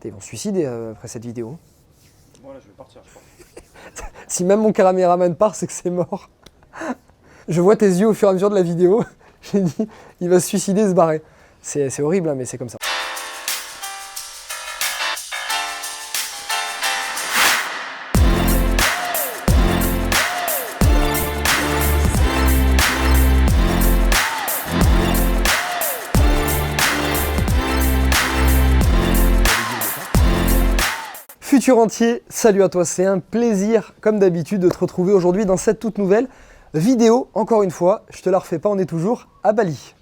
Ils vont se suicider après cette vidéo. Voilà, je vais partir, je pense. Si même mon caméraman part, c'est que c'est mort. Je vois tes yeux au fur et à mesure de la vidéo. J'ai dit, il va se suicider et se barrer. C'est horrible, hein, mais c'est comme ça. Futur entier, salut à toi, c'est un plaisir comme d'habitude de te retrouver aujourd'hui dans cette toute nouvelle vidéo. Encore une fois, je te la refais pas, on est toujours à Bali.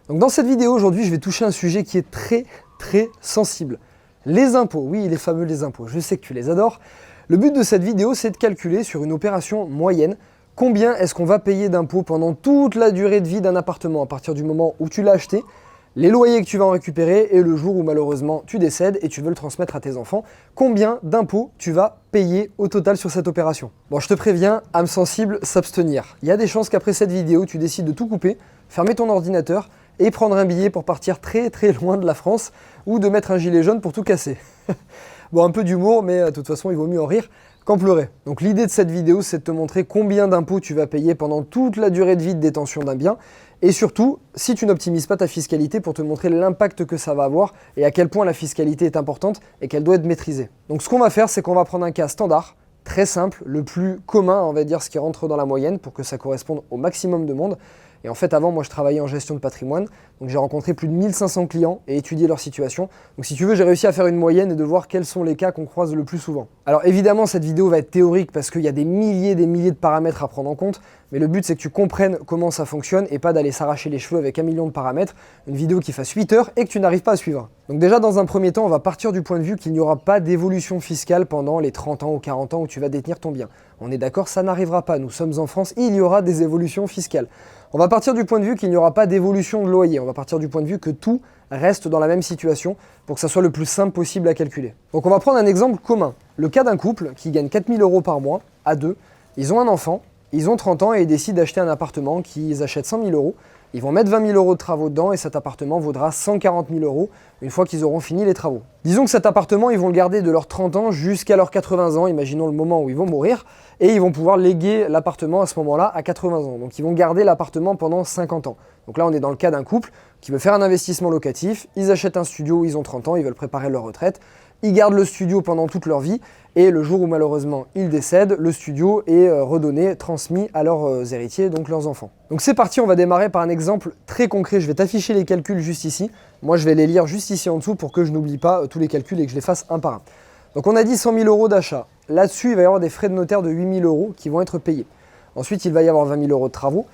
Donc dans cette vidéo aujourd'hui, je vais toucher un sujet qui est très sensible. Les impôts, oui, les fameux les impôts, je sais que tu les adores. Le but de cette vidéo, c'est de calculer sur une opération moyenne combien est-ce qu'on va payer d'impôts pendant toute la durée de vie d'un appartement à partir du moment où tu l'as acheté, les loyers que tu vas en récupérer et le jour où malheureusement tu décèdes et tu veux le transmettre à tes enfants, combien d'impôts tu vas payer au total sur cette opération. Bon, je te préviens, âme sensible, s'abstenir. Il y a des chances qu'après cette vidéo, tu décides de tout couper, fermer ton ordinateur et prendre un billet pour partir très loin de la France ou de mettre un gilet jaune pour tout casser. Bon, un peu d'humour, mais de toute façon, il vaut mieux en rire qu'en pleurer. Donc l'idée de cette vidéo, c'est de te montrer combien d'impôts tu vas payer pendant toute la durée de vie de détention d'un bien et surtout, si tu n'optimises pas ta fiscalité pour te montrer l'impact que ça va avoir et à quel point la fiscalité est importante et qu'elle doit être maîtrisée. Donc ce qu'on va faire, c'est qu'on va prendre un cas standard, très simple, le plus commun, on va dire ce qui rentre dans la moyenne pour que ça corresponde au maximum de monde. Et en fait, avant, moi, je travaillais en gestion de patrimoine, donc j'ai rencontré plus de 1500 clients et étudié leur situation. Donc si tu veux, j'ai réussi à faire une moyenne et de voir quels sont les cas qu'on croise le plus souvent. Alors évidemment, cette vidéo va être théorique parce qu'il y a des milliers de paramètres à prendre en compte, mais le but, c'est que tu comprennes comment ça fonctionne et pas d'aller s'arracher les cheveux avec 1 million de paramètres, une vidéo qui fasse 8 heures et que tu n'arrives pas à suivre. Donc déjà, dans un premier temps, on va partir du point de vue qu'il n'y aura pas d'évolution fiscale pendant les 30 ans ou 40 ans où tu vas détenir ton bien. On est d'accord, ça n'arrivera pas. Nous sommes en France, il y aura des évolutions fiscales. On va partir du point de vue qu'il n'y aura pas d'évolution de loyer. On va partir du point de vue que tout reste dans la même situation pour que ça soit le plus simple possible à calculer. Donc on va prendre un exemple commun. Le cas d'un couple qui gagne 4 000 € par mois, à deux. Ils ont un enfant, ils ont 30 ans et ils décident d'acheter un appartement qu'ils achètent 100 000 €. Ils vont mettre 20 000 € de travaux dedans et cet appartement vaudra 140 000 € une fois qu'ils auront fini les travaux. Disons que cet appartement, ils vont le garder de leurs 30 ans jusqu'à leurs 80 ans, imaginons le moment où ils vont mourir, et ils vont pouvoir léguer l'appartement à ce moment-là à 80 ans. Donc ils vont garder l'appartement pendant 50 ans. Donc là, on est dans le cas d'un couple qui veut faire un investissement locatif, ils achètent un studio où ils ont 30 ans, ils veulent préparer leur retraite, ils gardent le studio pendant toute leur vie, et le jour où malheureusement ils décèdent, le studio est redonné, transmis à leurs héritiers, donc leurs enfants. Donc c'est parti, on va démarrer par un exemple très concret. Je vais t'afficher les calculs juste ici. Moi je vais les lire juste ici en dessous pour que je n'oublie pas tous les calculs et que je les fasse un par un. Donc on a dit 100 000 € d'achat. Là-dessus, il va y avoir des frais de notaire de 8 000 € qui vont être payés. Ensuite, il va y avoir 20 000 € de travaux.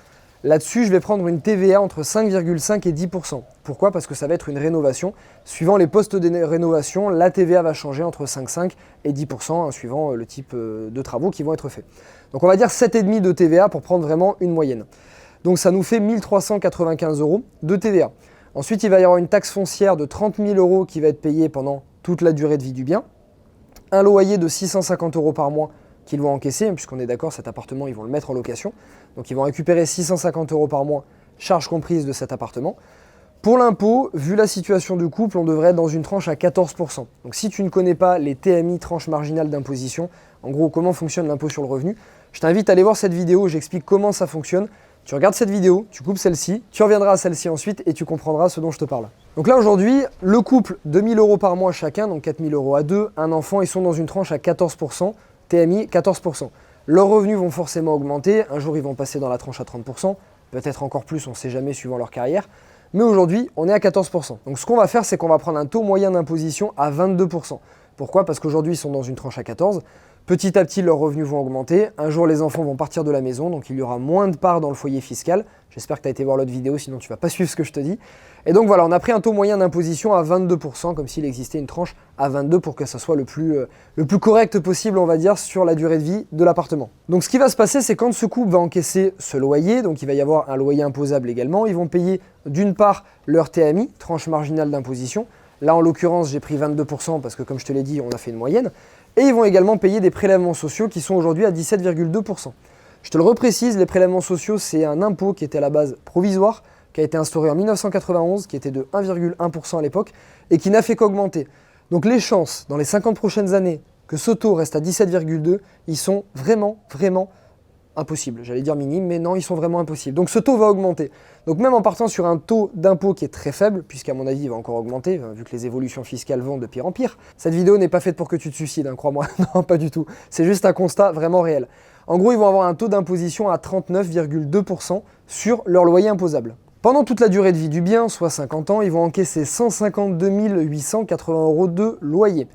Là-dessus, je vais prendre une TVA entre 5,5 et 10%. Pourquoi ? Parce que ça va être une rénovation. Suivant les postes de rénovation, la TVA va changer entre 5,5 et 10%, suivant le type de travaux qui vont être faits. Donc on va dire 7,5 de TVA pour prendre vraiment une moyenne. Donc ça nous fait 1 395 € de TVA. Ensuite, il va y avoir une taxe foncière de 30 000 € qui va être payée pendant toute la durée de vie du bien. Un loyer de 650 € par mois qu'ils vont encaisser, puisqu'on est d'accord, cet appartement, ils vont le mettre en location. Donc ils vont récupérer 650 € par mois, charge comprise de cet appartement. Pour l'impôt, vu la situation du couple, on devrait être dans une tranche à 14%. Donc si tu ne connais pas les TMI, tranches marginales d'imposition, en gros comment fonctionne l'impôt sur le revenu, je t'invite à aller voir cette vidéo où j'explique comment ça fonctionne. Tu regardes cette vidéo, tu coupes celle-ci, tu reviendras à celle-ci ensuite et tu comprendras ce dont je te parle. Donc là aujourd'hui, le couple, 2 000 € par mois chacun, donc 4 000 € à deux, un enfant, ils sont dans une tranche à 14%, TMI 14%. Leurs revenus vont forcément augmenter, un jour ils vont passer dans la tranche à 30%, peut-être encore plus, on ne sait jamais suivant leur carrière. Mais aujourd'hui, on est à 14%. Donc ce qu'on va faire, c'est qu'on va prendre un taux moyen d'imposition à 22%. Pourquoi? Parce qu'aujourd'hui, ils sont dans une tranche à 14. Petit à petit, leurs revenus vont augmenter. Un jour, les enfants vont partir de la maison, donc il y aura moins de parts dans le foyer fiscal. J'espère que tu as été voir l'autre vidéo, sinon tu vas pas suivre ce que je te dis. Et donc voilà, on a pris un taux moyen d'imposition à 22%, comme s'il existait une tranche à 22 pour que ça soit le plus correct possible, on va dire, sur la durée de vie de l'appartement. Donc ce qui va se passer, c'est quand ce couple va encaisser ce loyer, donc il va y avoir un loyer imposable également, ils vont payer d'une part leur TMI, tranche marginale d'imposition. Là, en l'occurrence, j'ai pris 22% parce que, comme je te l'ai dit, on a fait une moyenne. Et ils vont également payer des prélèvements sociaux qui sont aujourd'hui à 17,2%. Je te le reprécise, les prélèvements sociaux, c'est un impôt qui était à la base provisoire, qui a été instauré en 1991, qui était de 1,1% à l'époque, et qui n'a fait qu'augmenter. Donc les chances, dans les 50 prochaines années, que ce taux reste à 17,2, ils sont vraiment, vraiment impossibles. J'allais dire minimes, mais non, ils sont vraiment impossibles. Donc ce taux va augmenter. Donc même en partant sur un taux d'impôt qui est très faible, puisqu'à mon avis, il va encore augmenter, vu que les évolutions fiscales vont de pire en pire. Cette vidéo n'est pas faite pour que tu te suicides, hein, crois-moi. Non, pas du tout. C'est juste un constat vraiment réel. En gros, ils vont avoir un taux d'imposition à 39,2% sur leur loyer imposable. Pendant toute la durée de vie du bien, soit 50 ans, ils vont encaisser 152 880 € de loyer.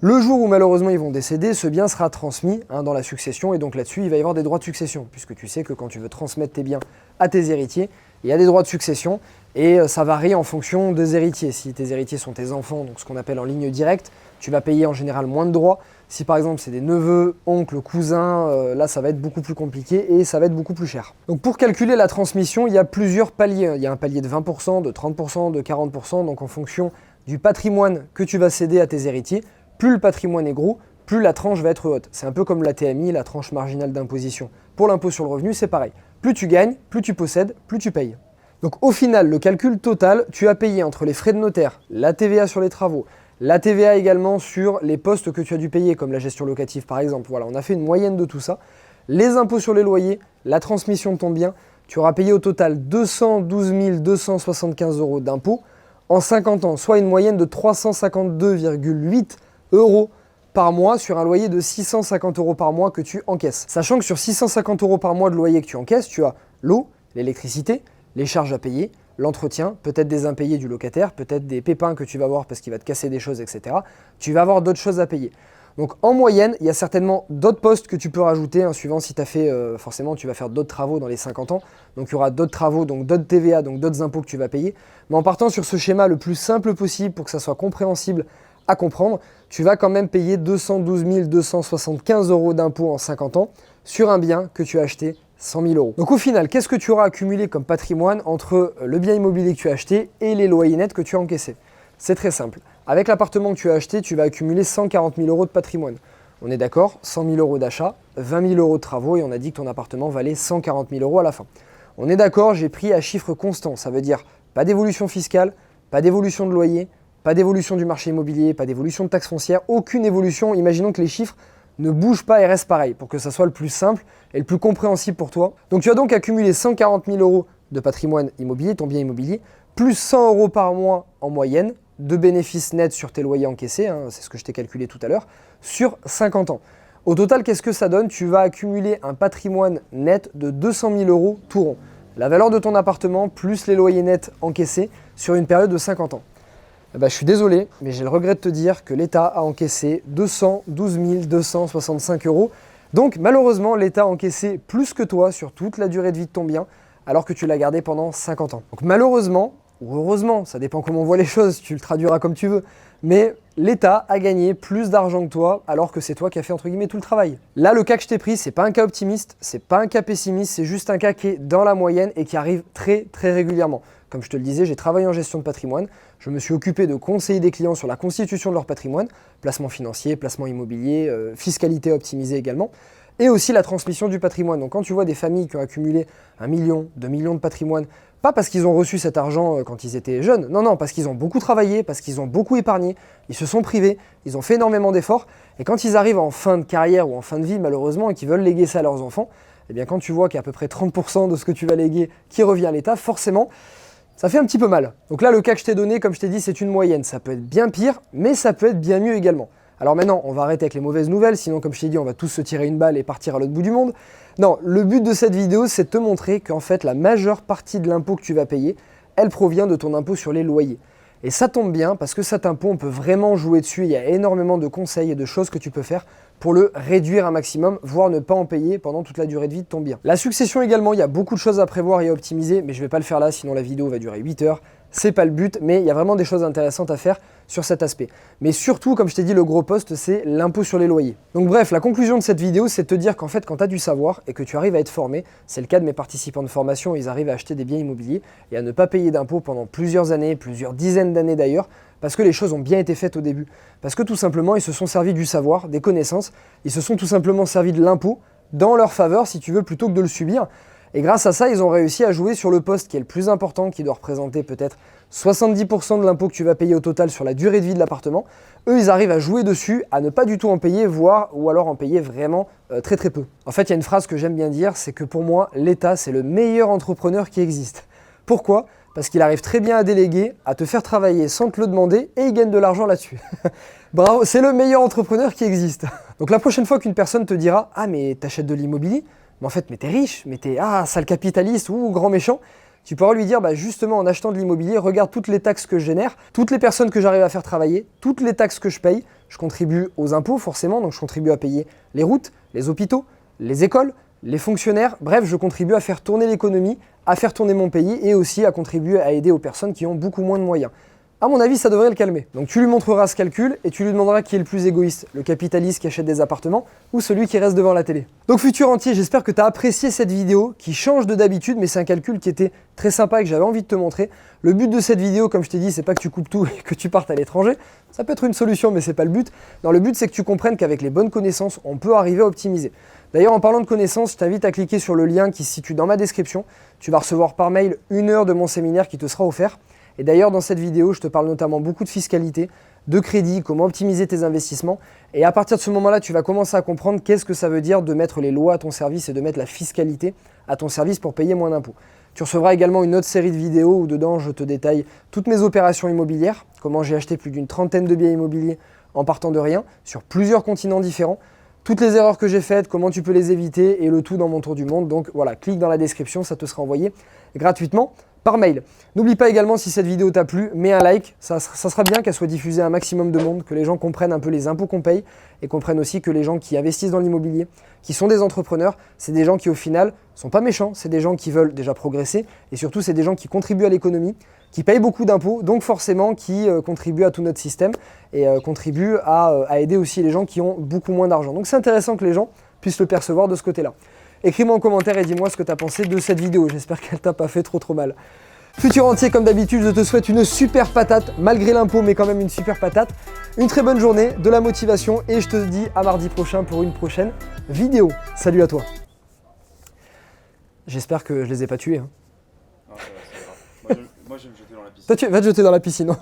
Le jour où malheureusement ils vont décéder, ce bien sera transmis dans la succession et donc là-dessus il va y avoir des droits de succession puisque tu sais que quand tu veux transmettre tes biens à tes héritiers, il y a des droits de succession et ça varie en fonction des héritiers. Si tes héritiers sont tes enfants, donc ce qu'on appelle en ligne directe, tu vas payer en général moins de droits. Si par exemple c'est des neveux, oncles, cousins, là ça va être beaucoup plus compliqué et ça va être beaucoup plus cher. Donc pour calculer la transmission, il y a plusieurs paliers. Il y a un palier de 20%, de 30%, de 40%, donc en fonction du patrimoine que tu vas céder à tes héritiers. Plus le patrimoine est gros, plus la tranche va être haute. C'est un peu comme la TMI, la tranche marginale d'imposition. Pour l'impôt sur le revenu, c'est pareil. Plus tu gagnes, plus tu possèdes, plus tu payes. Donc au final, le calcul total, tu as payé entre les frais de notaire, la TVA sur les travaux, la TVA également sur les postes que tu as dû payer, comme la gestion locative par exemple. Voilà, on a fait une moyenne de tout ça. Les impôts sur les loyers, la transmission de ton bien, tu auras payé au total 212 275 € d'impôts en 50 ans, soit une moyenne de 352,8 € par mois sur un loyer de 650 € par mois que tu encaisses. Sachant que sur 650 € par mois de loyer que tu encaisses, tu as l'eau, l'électricité, les charges à payer, l'entretien, peut-être des impayés du locataire, peut-être des pépins que tu vas avoir parce qu'il va te casser des choses, etc. Tu vas avoir d'autres choses à payer. Donc en moyenne, il y a certainement d'autres postes que tu peux rajouter, suivant si tu as fait, forcément tu vas faire d'autres travaux dans les 50 ans, donc il y aura d'autres travaux, donc d'autres TVA, donc d'autres impôts que tu vas payer. Mais en partant sur ce schéma le plus simple possible pour que ça soit compréhensible à comprendre, tu vas quand même payer 212 275 € d'impôts en 50 ans sur un bien que tu as acheté 100 000 €. Donc au final, qu'est-ce que tu auras accumulé comme patrimoine entre le bien immobilier que tu as acheté et les loyers nets que tu as encaissés? C'est très simple. Avec l'appartement que tu as acheté, tu vas accumuler 140 000 € de patrimoine. On est d'accord, 100 000 € d'achat, 20 000 € de travaux et on a dit que ton appartement valait 140 000 € à la fin. On est d'accord, j'ai pris à chiffre constant, ça veut dire pas d'évolution fiscale, pas d'évolution de loyer, pas d'évolution du marché immobilier, pas d'évolution de taxes foncières, aucune évolution. Imaginons que les chiffres ne bougent pas et restent pareils pour que ça soit le plus simple et le plus compréhensible pour toi. Donc tu as donc accumulé 140 000 € de patrimoine immobilier, ton bien immobilier, plus 100 € par mois en moyenne de bénéfices nets sur tes loyers encaissés, c'est ce que je t'ai calculé tout à l'heure, sur 50 ans. Au total, qu'est-ce que ça donne? Tu vas accumuler un patrimoine net de 200 000 € tout rond. La valeur de ton appartement plus les loyers nets encaissés sur une période de 50 ans. Je suis désolé, mais j'ai le regret de te dire que l'État a encaissé 212 265 €. Donc malheureusement, l'État a encaissé plus que toi sur toute la durée de vie de ton bien, alors que tu l'as gardé pendant 50 ans. Donc malheureusement, ou heureusement, ça dépend comment on voit les choses, tu le traduiras comme tu veux, mais l'État a gagné plus d'argent que toi, alors que c'est toi qui as fait entre guillemets tout le travail. Là, le cas que je t'ai pris, c'est pas un cas optimiste, c'est pas un cas pessimiste, c'est juste un cas qui est dans la moyenne et qui arrive très très régulièrement. Comme je te le disais, j'ai travaillé en gestion de patrimoine, je me suis occupé de conseiller des clients sur la constitution de leur patrimoine, placement financier, placement immobilier, fiscalité optimisée également, et aussi la transmission du patrimoine. Donc quand tu vois des familles qui ont accumulé 1 million, 2 millions de patrimoine, pas parce qu'ils ont reçu cet argent quand ils étaient jeunes, non, parce qu'ils ont beaucoup travaillé, parce qu'ils ont beaucoup épargné, ils se sont privés, ils ont fait énormément d'efforts, et quand ils arrivent en fin de carrière ou en fin de vie malheureusement et qu'ils veulent léguer ça à leurs enfants, eh bien quand tu vois qu'il y a à peu près 30% de ce que tu vas léguer qui revient à l'État, forcément, ça fait un petit peu mal. Donc là, le cas que je t'ai donné, comme je t'ai dit, c'est une moyenne. Ça peut être bien pire, mais ça peut être bien mieux également. Alors maintenant, on va arrêter avec les mauvaises nouvelles, sinon comme je t'ai dit, on va tous se tirer une balle et partir à l'autre bout du monde. Non, le but de cette vidéo, c'est de te montrer qu'en fait, la majeure partie de l'impôt que tu vas payer, elle provient de ton impôt sur les loyers. Et ça tombe bien parce que cet impôt, on peut vraiment jouer dessus. Il y a énormément de conseils et de choses que tu peux faire pour le réduire un maximum, voire ne pas en payer pendant toute la durée de vie de ton bien. La succession également, il y a beaucoup de choses à prévoir et à optimiser, mais je ne vais pas le faire là, sinon la vidéo va durer 8 heures. C'est pas le but, mais il y a vraiment des choses intéressantes à faire sur cet aspect. Mais surtout, comme je t'ai dit, le gros poste, c'est l'impôt sur les loyers. Donc bref, la conclusion de cette vidéo, c'est de te dire qu'en fait, quand tu as du savoir et que tu arrives à être formé, c'est le cas de mes participants de formation, ils arrivent à acheter des biens immobiliers et à ne pas payer d'impôts pendant plusieurs années, plusieurs dizaines d'années d'ailleurs, parce que les choses ont bien été faites au début. Parce que tout simplement, ils se sont servis du savoir, des connaissances, ils se sont tout simplement servis de l'impôt dans leur faveur, si tu veux, plutôt que de le subir. Et grâce à ça, ils ont réussi à jouer sur le poste qui est le plus important, qui doit représenter peut-être 70% de l'impôt que tu vas payer au total sur la durée de vie de l'appartement. Eux, ils arrivent à jouer dessus, à ne pas du tout en payer, voire ou alors en payer vraiment très très peu. En fait, il y a une phrase que j'aime bien dire, c'est que pour moi, l'État, c'est le meilleur entrepreneur qui existe. Pourquoi ? Parce qu'il arrive très bien à déléguer, à te faire travailler sans te le demander et il gagne de l'argent là-dessus. Bravo, c'est le meilleur entrepreneur qui existe. Donc la prochaine fois qu'une personne te dira « Ah mais t'achètes de l'immobilier ?» Mais en fait, mais t'es riche, mais t'es sale capitaliste ou grand méchant. Tu pourras lui dire, justement, en achetant de l'immobilier, regarde toutes les taxes que je génère, toutes les personnes que j'arrive à faire travailler, toutes les taxes que je paye. Je contribue aux impôts, forcément, donc je contribue à payer les routes, les hôpitaux, les écoles, les fonctionnaires. Bref, je contribue à faire tourner l'économie, à faire tourner mon pays et aussi à contribuer à aider aux personnes qui ont beaucoup moins de moyens. À mon avis, ça devrait le calmer. Donc tu lui montreras ce calcul et tu lui demanderas qui est le plus égoïste, le capitaliste qui achète des appartements ou celui qui reste devant la télé. Donc futur entier, j'espère que tu as apprécié cette vidéo qui change de d'habitude, mais c'est un calcul qui était très sympa et que j'avais envie de te montrer. Le but de cette vidéo, comme je t'ai dit, c'est pas que tu coupes tout et que tu partes à l'étranger. Ça peut être une solution, mais c'est pas le but. Non, le but, c'est que tu comprennes qu'avec les bonnes connaissances, on peut arriver à optimiser. D'ailleurs, en parlant de connaissances, je t'invite à cliquer sur le lien qui se situe dans ma description. Tu vas recevoir par mail 1 heure de mon séminaire qui te sera offert. Et d'ailleurs, dans cette vidéo, je te parle notamment beaucoup de fiscalité, de crédit, comment optimiser tes investissements. Et à partir de ce moment-là, tu vas commencer à comprendre qu'est-ce que ça veut dire de mettre les lois à ton service et de mettre la fiscalité à ton service pour payer moins d'impôts. Tu recevras également une autre série de vidéos où dedans, je te détaille toutes mes opérations immobilières, comment j'ai acheté plus d'une trentaine de biens immobiliers en partant de rien, sur plusieurs continents différents, toutes les erreurs que j'ai faites, comment tu peux les éviter et le tout dans mon tour du monde. Donc voilà, clique dans la description, ça te sera envoyé gratuitement par mail. N'oublie pas également, si cette vidéo t'a plu, mets un like, ça sera bien qu'elle soit diffusée à un maximum de monde, que les gens comprennent un peu les impôts qu'on paye et comprennent aussi que les gens qui investissent dans l'immobilier, qui sont des entrepreneurs, c'est des gens qui au final sont pas méchants, c'est des gens qui veulent déjà progresser et surtout c'est des gens qui contribuent à l'économie, qui payent beaucoup d'impôts, donc forcément qui contribuent à tout notre système et contribuent à aider aussi les gens qui ont beaucoup moins d'argent. Donc c'est intéressant que les gens puissent le percevoir de ce côté-là. Écris-moi en commentaire et dis-moi ce que tu as pensé de cette vidéo, j'espère qu'elle t'a pas fait trop mal. Futur entier, comme d'habitude, je te souhaite une super patate, malgré l'impôt, mais quand même une super patate. Une très bonne journée, de la motivation, et je te dis à mardi prochain pour une prochaine vidéo. Salut à toi. J'espère que je les ai pas tués. Hein. Ah, ça va, c'est grave. Moi, je vais me jeter dans la piscine. Toi, tu vas te jeter dans la piscine.